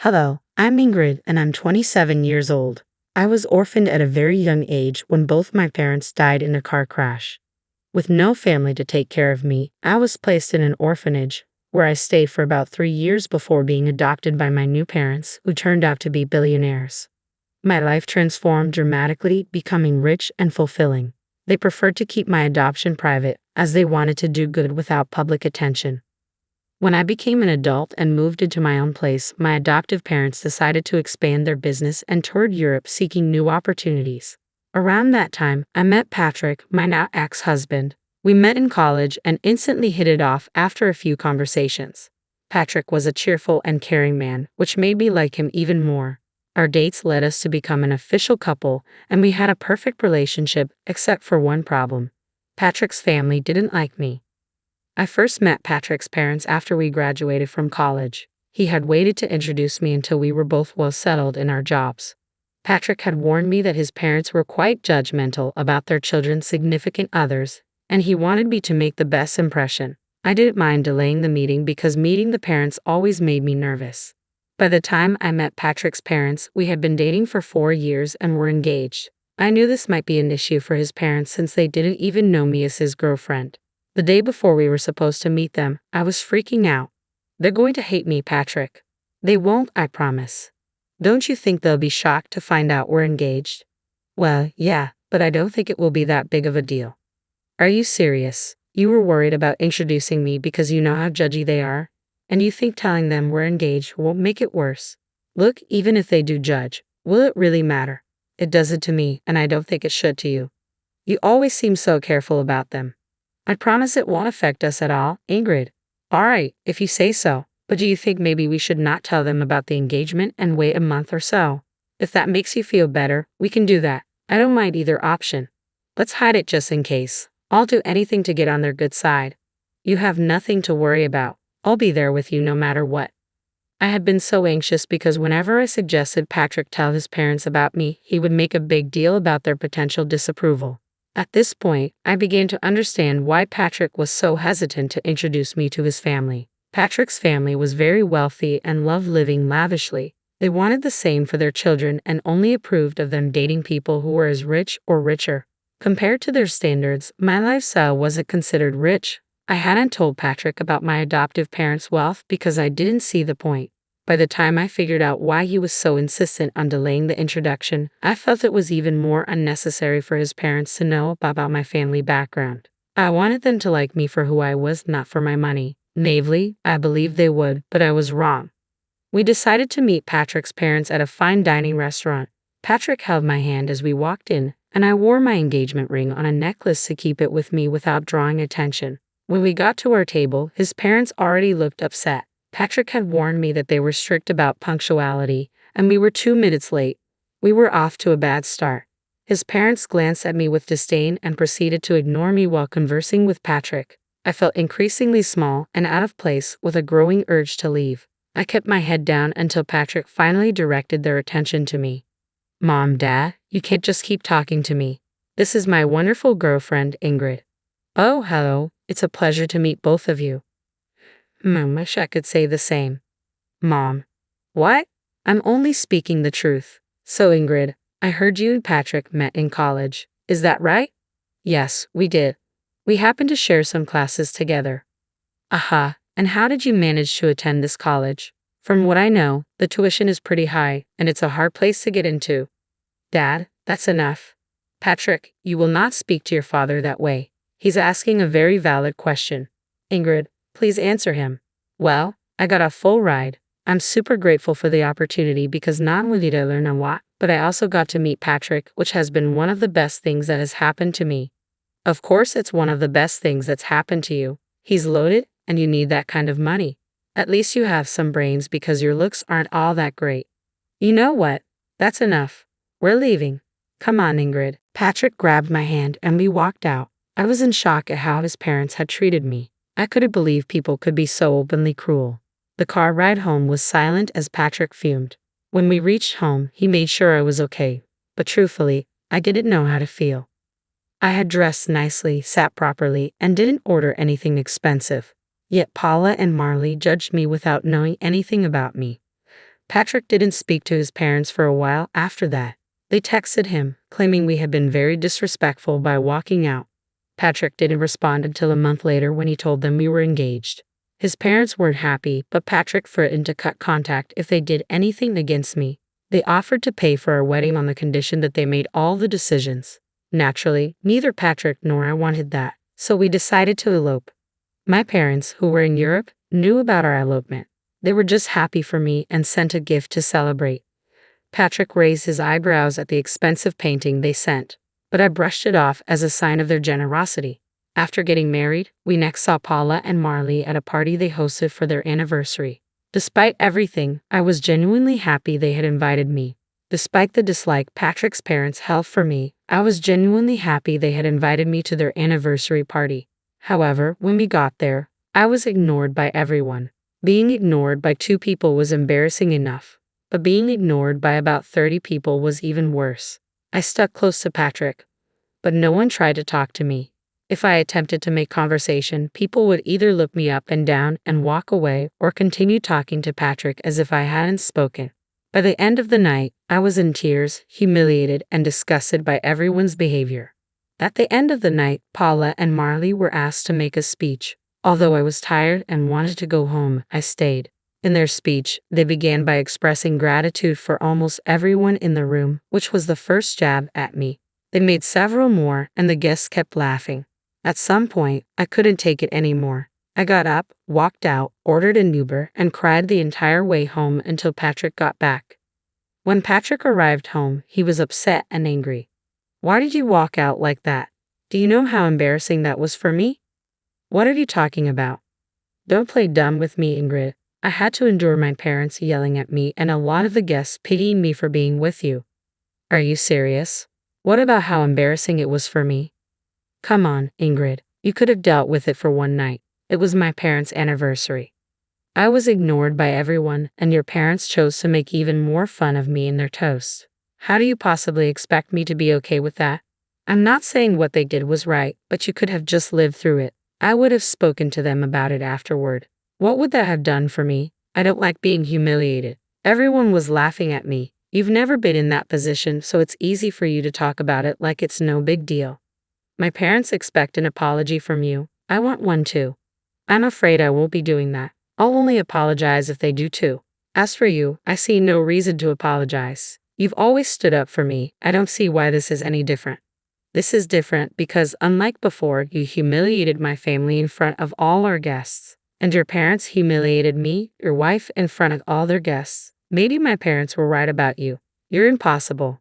Hello, I'm Ingrid and I'm 27 years old. I was orphaned at a very young age when both my parents died in a car crash. With no family to take care of me, I was placed in an orphanage, where I stayed for about 3 years before being adopted by my new parents, who turned out to be billionaires. My life transformed dramatically, becoming rich and fulfilling. They preferred to keep my adoption private, as they wanted to do good without public attention. When I became an adult and moved into my own place, my adoptive parents decided to expand their business and toured Europe seeking new opportunities. Around that time, I met Patrick, my now ex-husband. We met in college and instantly hit it off after a few conversations. Patrick was a cheerful and caring man, which made me like him even more. Our dates led us to become an official couple, and we had a perfect relationship except for one problem. Patrick's family didn't like me. I first met Patrick's parents after we graduated from college. He had waited to introduce me until we were both well settled in our jobs. Patrick had warned me that his parents were quite judgmental about their children's significant others, and he wanted me to make the best impression. I didn't mind delaying the meeting because meeting the parents always made me nervous. By the time I met Patrick's parents, we had been dating for 4 years and were engaged. I knew this might be an issue for his parents since they didn't even know me as his girlfriend. The day before we were supposed to meet them, I was freaking out. They're going to hate me, Patrick. They won't, I promise. Don't you think they'll be shocked to find out we're engaged? Well, yeah, but I don't think it will be that big of a deal. Are you serious? You were worried about introducing me because you know how judgy they are? And you think telling them we're engaged won't make it worse? Look, even if they do judge, will it really matter? It doesn't to me, and I don't think it should to you. You always seem so careful about them. I promise it won't affect us at all, Ingrid. All right, if you say so, but do you think maybe we should not tell them about the engagement and wait a month or so? If that makes you feel better, we can do that. I don't mind either option. Let's hide it just in case. I'll do anything to get on their good side. You have nothing to worry about. I'll be there with you no matter what. I had been so anxious because whenever I suggested Patrick tell his parents about me, he would make a big deal about their potential disapproval. At this point, I began to understand why Patrick was so hesitant to introduce me to his family. Patrick's family was very wealthy and loved living lavishly. They wanted the same for their children and only approved of them dating people who were as rich or richer. Compared to their standards, my lifestyle wasn't considered rich. I hadn't told Patrick about my adoptive parents' wealth because I didn't see the point. By the time I figured out why he was so insistent on delaying the introduction, I felt it was even more unnecessary for his parents to know about my family background. I wanted them to like me for who I was, not for my money. Naively, I believed they would, but I was wrong. We decided to meet Patrick's parents at a fine dining restaurant. Patrick held my hand as we walked in, and I wore my engagement ring on a necklace to keep it with me without drawing attention. When we got to our table, his parents already looked upset. Patrick had warned me that they were strict about punctuality, and we were 2 minutes late. We were off to a bad start. His parents glanced at me with disdain and proceeded to ignore me while conversing with Patrick. I felt increasingly small and out of place with a growing urge to leave. I kept my head down until Patrick finally directed their attention to me. Mom, Dad, you can't just keep talking to me. This is my wonderful girlfriend, Ingrid. Oh, hello, it's a pleasure to meet both of you. Wish I could say the same. Mom. What? I'm only speaking the truth. So Ingrid, I heard you and Patrick met in college. Is that right? Yes, we did. We happened to share some classes together. Aha, and how did you manage to attend this college? From what I know, the tuition is pretty high, and it's a hard place to get into. Dad, that's enough. Patrick, you will not speak to your father that way. He's asking a very valid question. Ingrid, please answer him. Well, I got a full ride. I'm super grateful for the opportunity because not only did I learn a lot, but I also got to meet Patrick, which has been one of the best things that has happened to me. Of course, it's one of the best things that's happened to you. He's loaded, and you need that kind of money. At least you have some brains because your looks aren't all that great. You know what? That's enough. We're leaving. Come on, Ingrid. Patrick grabbed my hand and we walked out. I was in shock at how his parents had treated me. I couldn't believe people could be so openly cruel. The car ride home was silent as Patrick fumed. When we reached home, he made sure I was okay, but truthfully, I didn't know how to feel. I had dressed nicely, sat properly, and didn't order anything expensive. Yet Paula and Marley judged me without knowing anything about me. Patrick didn't speak to his parents for a while after that. They texted him, claiming we had been very disrespectful by walking out. Patrick didn't respond until a month later when he told them we were engaged. His parents weren't happy, but Patrick threatened to cut contact if they did anything against me. They offered to pay for our wedding on the condition that they made all the decisions. Naturally, neither Patrick nor I wanted that, so we decided to elope. My parents, who were in Europe, knew about our elopement. They were just happy for me and sent a gift to celebrate. Patrick raised his eyebrows at the expensive painting they sent, but I brushed it off as a sign of their generosity. After getting married, we next saw Paula and Marley at a party they hosted for their anniversary. Despite everything, I was genuinely happy they had invited me. Despite the dislike Patrick's parents held for me, I was genuinely happy they had invited me to their anniversary party. However, when we got there, I was ignored by everyone. Being ignored by 2 people was embarrassing enough, but being ignored by about 30 people was even worse. I stuck close to Patrick, but no one tried to talk to me. If I attempted to make conversation, people would either look me up and down and walk away or continue talking to Patrick as if I hadn't spoken. By the end of the night, I was in tears, humiliated, and disgusted by everyone's behavior. At the end of the night, Paula and Marley were asked to make a speech. Although I was tired and wanted to go home, I stayed. In their speech, they began by expressing gratitude for almost everyone in the room, which was the first jab at me. They made several more, and the guests kept laughing. At some point, I couldn't take it anymore. I got up, walked out, ordered an Uber, and cried the entire way home until Patrick got back. When Patrick arrived home, he was upset and angry. "Why did you walk out like that? Do you know how embarrassing that was for me? What are you talking about? Don't play dumb with me, Ingrid. I had to endure my parents yelling at me and a lot of the guests pitying me for being with you. Are you serious? What about how embarrassing it was for me? Come on, Ingrid. You could have dealt with it for one night. It was my parents' anniversary. I was ignored by everyone, and your parents chose to make even more fun of me in their toast. How do you possibly expect me to be okay with that? I'm not saying what they did was right, but you could have just lived through it. I would have spoken to them about it afterward. What would that have done for me? I don't like being humiliated. Everyone was laughing at me. You've never been in that position, so it's easy for you to talk about it like it's no big deal. My parents expect an apology from you. I want one too. I'm afraid I won't be doing that. I'll only apologize if they do too. As for you, I see no reason to apologize. You've always stood up for me. I don't see why this is any different. This is different because, unlike before, you humiliated my family in front of all our guests. And your parents humiliated me, your wife, in front of all their guests. Maybe my parents were right about you. You're impossible."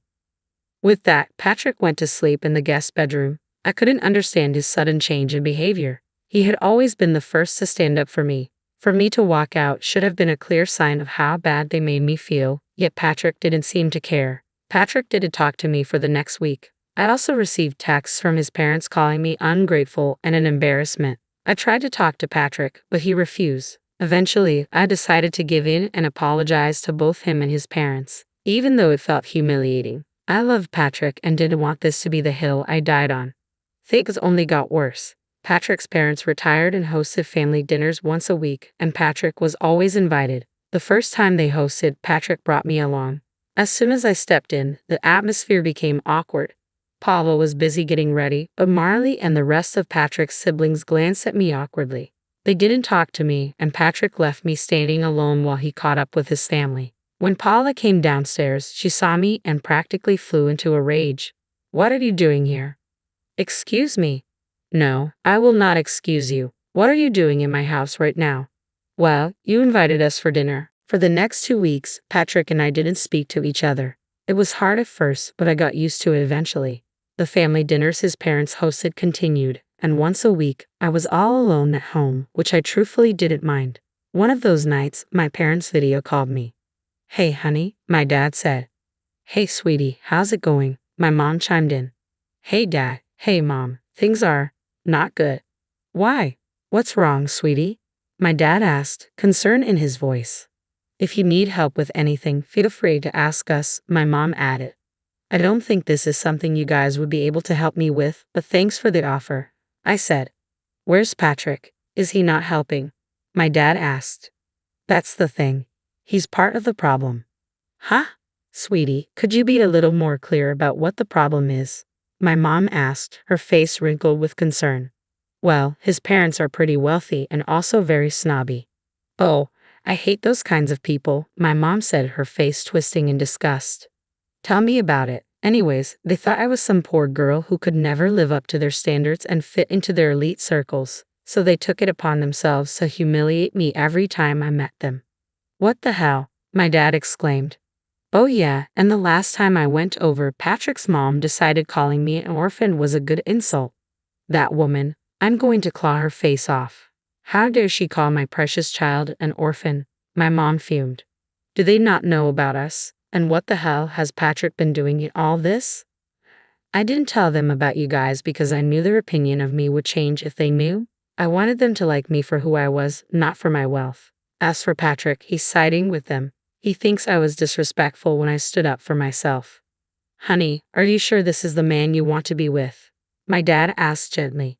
With that, Patrick went to sleep in the guest bedroom. I couldn't understand his sudden change in behavior. He had always been the first to stand up for me. For me to walk out should have been a clear sign of how bad they made me feel, yet Patrick didn't seem to care. Patrick didn't talk to me for the next week. I also received texts from his parents calling me ungrateful and an embarrassment. I tried to talk to Patrick, but he refused. Eventually, I decided to give in and apologize to both him and his parents, even though it felt humiliating. I loved Patrick and didn't want this to be the hill I died on. Things only got worse. Patrick's parents retired and hosted family dinners once a week, and Patrick was always invited. The first time they hosted, Patrick brought me along. As soon as I stepped in, the atmosphere became awkward. Paula was busy getting ready, but Marley and the rest of Patrick's siblings glanced at me awkwardly. They didn't talk to me, and Patrick left me standing alone while he caught up with his family. When Paula came downstairs, she saw me and practically flew into a rage. "What are you doing here?" "Excuse me." "No, I will not excuse you. What are you doing in my house right now?" "Well, you invited us for dinner." For the next 2 weeks, Patrick and I didn't speak to each other. It was hard at first, but I got used to it eventually. The family dinners his parents hosted continued, and once a week, I was all alone at home, which I truthfully didn't mind. One of those nights, my parents video called me. "Hey, honey," my dad said. "Hey, sweetie, how's it going?" my mom chimed in. "Hey, Dad." "Hey, Mom. Things are not good." "Why? What's wrong, sweetie?" my dad asked, concern in his voice. "If you need help with anything, feel free to ask us," my mom added. "I don't think this is something you guys would be able to help me with, but thanks for the offer," I said. "Where's Patrick? Is he not helping?" my dad asked. "That's the thing. He's part of the problem. Huh? Sweetie, could you be a little more clear about what the problem is? My mom asked, her face wrinkled with concern. Well, his parents are pretty wealthy and also very snobby. Oh, I hate those kinds of people, my mom said, her face twisting in disgust. Tell me about it. Anyways, they thought I was some poor girl who could never live up to their standards and fit into their elite circles, so they took it upon themselves to humiliate me every time I met them. What the hell? My dad exclaimed. Oh yeah, and the last time I went over, Patrick's mom decided calling me an orphan was a good insult. That woman, I'm going to claw her face off. How dare she call my precious child an orphan? My mom fumed. Do they not know about us? And what the hell has Patrick been doing in all this? I didn't tell them about you guys because I knew their opinion of me would change if they knew. I wanted them to like me for who I was, not for my wealth. As for Patrick, he's siding with them. He thinks I was disrespectful when I stood up for myself. Honey, are you sure this is the man you want to be with? My dad asked gently.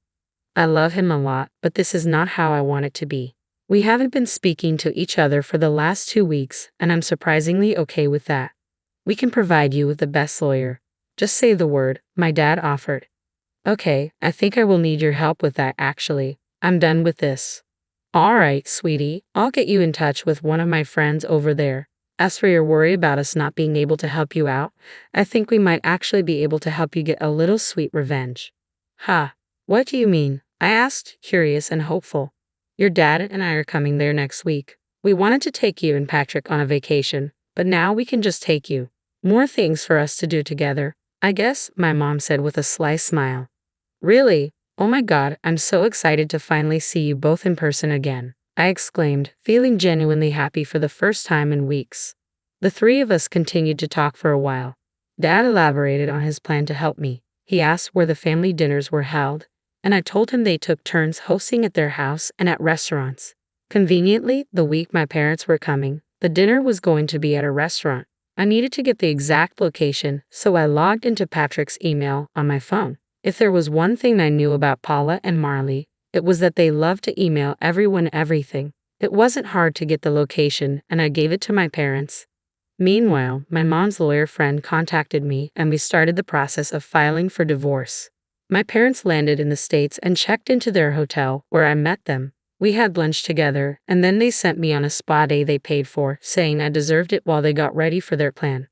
I love him a lot, but this is not how I want it to be. We haven't been speaking to each other for the last 2 weeks, and I'm surprisingly okay with that. We can provide you with the best lawyer. Just say the word, my dad offered. Okay, I think I will need your help with that actually. I'm done with this. All right, sweetie, I'll get you in touch with one of my friends over there. As for your worry about us not being able to help you out, I think we might actually be able to help you get a little sweet revenge. Ha, what do you mean? I asked, curious and hopeful. Your dad and I are coming there next week. We wanted to take you and Patrick on a vacation, but now we can just take you. More things for us to do together, I guess, my mom said with a sly smile. Really? Oh my God, I'm so excited to finally see you both in person again, I exclaimed, feeling genuinely happy for the first time in weeks. The three of us continued to talk for a while. Dad elaborated on his plan to help me. He asked where the family dinners were held, and I told him they took turns hosting at their house and at restaurants. Conveniently, the week my parents were coming, the dinner was going to be at a restaurant. I needed to get the exact location, so I logged into Patrick's email on my phone. If there was one thing I knew about Paula and Marley, it was that they loved to email everyone everything. It wasn't hard to get the location, and I gave it to my parents. Meanwhile, my mom's lawyer friend contacted me, and we started the process of filing for divorce. My parents landed in the States and checked into their hotel, where I met them. We had lunch together, and then they sent me on a spa day they paid for, saying I deserved it while they got ready for their plan.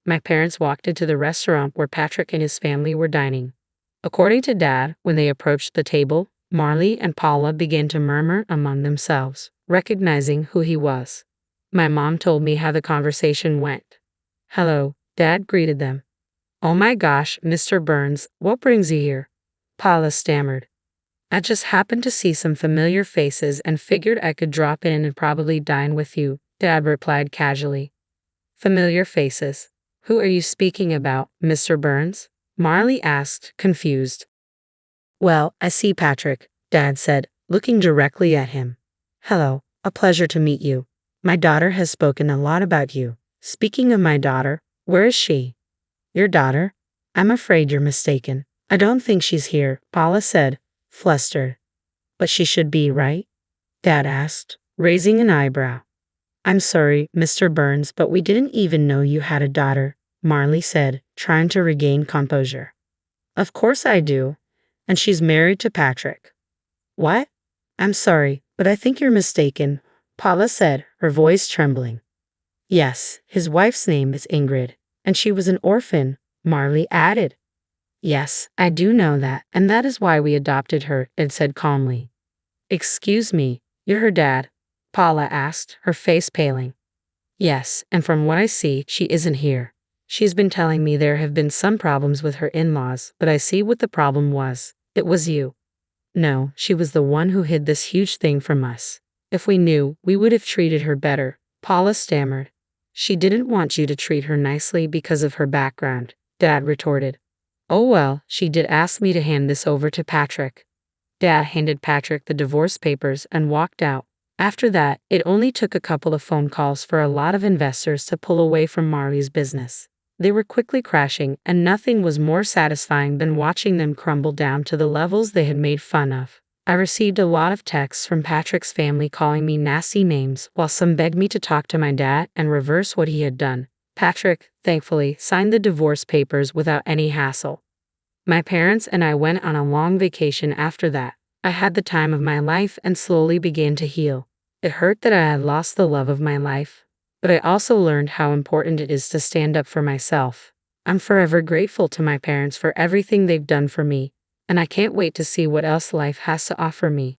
My parents walked into the restaurant where Patrick and his family were dining. According to Dad, when they approached the table, Marley and Paula began to murmur among themselves, recognizing who he was. My mom told me how the conversation went. Hello, Dad greeted them. Oh my gosh, Mr. Burns, what brings you here? Paula stammered. I just happened to see some familiar faces and figured I could drop in and probably dine with you, Dad replied casually. Familiar faces? Who are you speaking about, Mr. Burns? Marley asked, confused. Well, I see Patrick, Dad said, looking directly at him. Hello, a pleasure to meet you. My daughter has spoken a lot about you. Speaking of my daughter, where is she? Your daughter? I'm afraid you're mistaken. I don't think she's here, Paula said, flustered. But she should be, right? Dad asked, raising an eyebrow. I'm sorry, Mr. Burns, but we didn't even know you had a daughter, Marley said, trying to regain composure. Of course I do. And she's married to Patrick. What? I'm sorry, but I think you're mistaken, Paula said, her voice trembling. Yes, his wife's name is Ingrid, and she was an orphan, Marley added. Yes, I do know that, and that is why we adopted her, Ed said calmly. Excuse me, you're her dad? Paula asked, her face paling. Yes, and from what I see, she isn't here. She's been telling me there have been some problems with her in-laws, but I see what the problem was. It was you. No, she was the one who hid this huge thing from us. If we knew, we would have treated her better, Paula stammered. She didn't want you to treat her nicely because of her background, Dad retorted. Oh well, she did ask me to hand this over to Patrick. Dad handed Patrick the divorce papers and walked out. After that, it only took a couple of phone calls for a lot of investors to pull away from Marley's business. They were quickly crashing, and nothing was more satisfying than watching them crumble down to the levels they had made fun of. I received a lot of texts from Patrick's family calling me nasty names, while some begged me to talk to my dad and reverse what he had done. Patrick, thankfully, signed the divorce papers without any hassle. My parents and I went on a long vacation after that. I had the time of my life and slowly began to heal. It hurt that I had lost the love of my life, but I also learned how important it is to stand up for myself. I'm forever grateful to my parents for everything they've done for me, and I can't wait to see what else life has to offer me.